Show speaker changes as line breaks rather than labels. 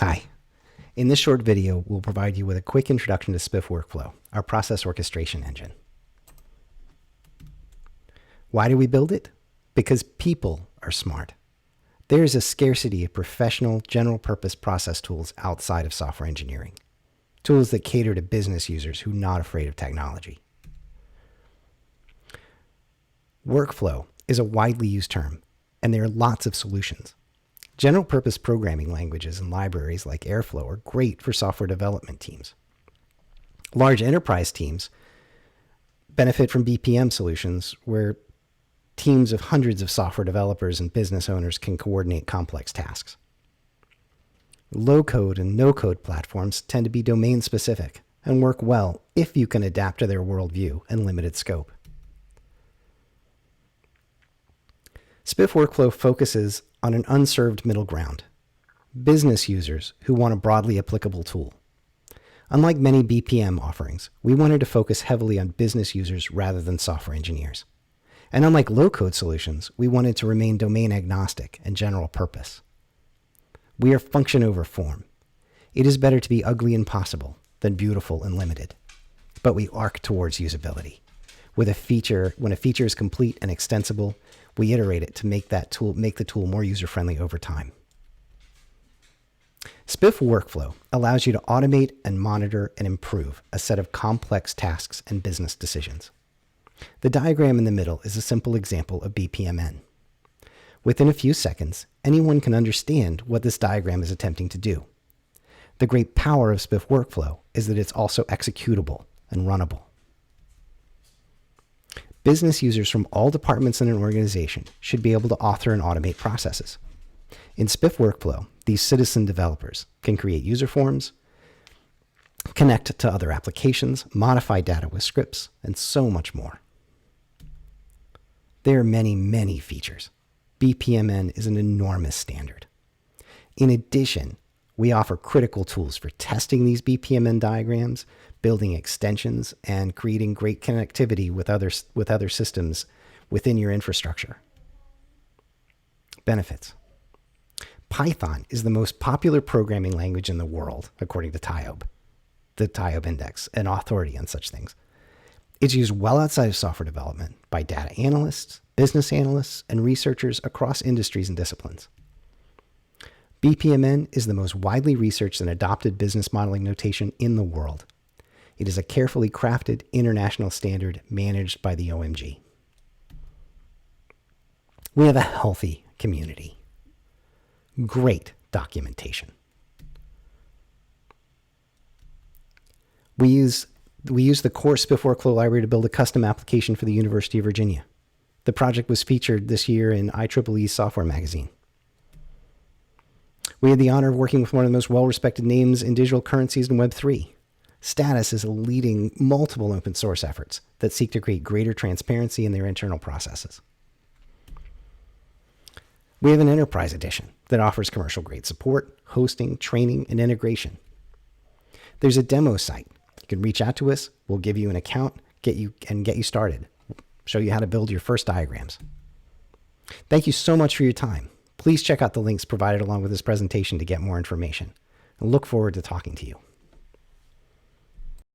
Hi. In this short video, we'll provide you with a quick introduction to SpiffWorkflow, our process orchestration engine. Why do we build it? Because people are smart. There is a scarcity of professional, general-purpose process tools outside of software engineering. Tools that cater to business users who are not afraid of technology. Workflow is a widely used term, and there are lots of solutions. General-purpose programming languages and libraries like Airflow are great for software development teams. Large enterprise teams benefit from BPM solutions where teams of hundreds of software developers and business owners can coordinate complex tasks. Low-code and no-code platforms tend to be domain-specific and work well if you can adapt to their worldview and limited scope. SpiffWorkflow focuses on an unserved middle ground, business users who want a broadly applicable tool. Unlike many BPM offerings, we wanted to focus heavily on business users rather than software engineers. And unlike low-code solutions, we wanted to remain domain agnostic and general purpose. We are function over form. It is better to be ugly and possible than beautiful and limited, but we arc towards usability. When a feature is complete and extensible, we iterate it to make the tool more user-friendly over time. SpiffWorkflow allows you to automate and monitor and improve a set of complex tasks and business decisions. The diagram in the middle is a simple example of BPMN. Within a few seconds, anyone can understand what this diagram is attempting to do. The great power of SpiffWorkflow is that it's also executable and runnable. Business users from all departments in an organization should be able to author and automate processes. In SpiffWorkflow, these citizen developers can create user forms, connect to other applications, modify data with scripts, and so much more. There are many, many features. BPMN is an enormous standard. In addition, we offer critical tools for testing these BPMN diagrams, building extensions, and creating great connectivity with other systems within your infrastructure. Benefits. Python is the most popular programming language in the world, according to TIOB, the TIOB Index, an authority on such things. It's used well outside of software development by data analysts, business analysts, and researchers across industries and disciplines. BPMN is the most widely researched and adopted business modeling notation in the world. It is a carefully crafted international standard managed by the OMG. We have a healthy community. Great documentation. We use the core SpiffWorkflow library to build a custom application for the University of Virginia. The project was featured this year in IEEE Software Magazine. We had the honor of working with one of the most well-respected names in digital currencies and Web3. Status is leading multiple open source efforts that seek to create greater transparency in their internal processes. We have an enterprise edition that offers commercial-grade support, hosting, training, and integration. There's a demo site. You can reach out to us. We'll give you an account, get you started, show you how to build your first diagrams. Thank you so much for your time. Please check out the links provided along with this presentation to get more information. I look forward to talking to you.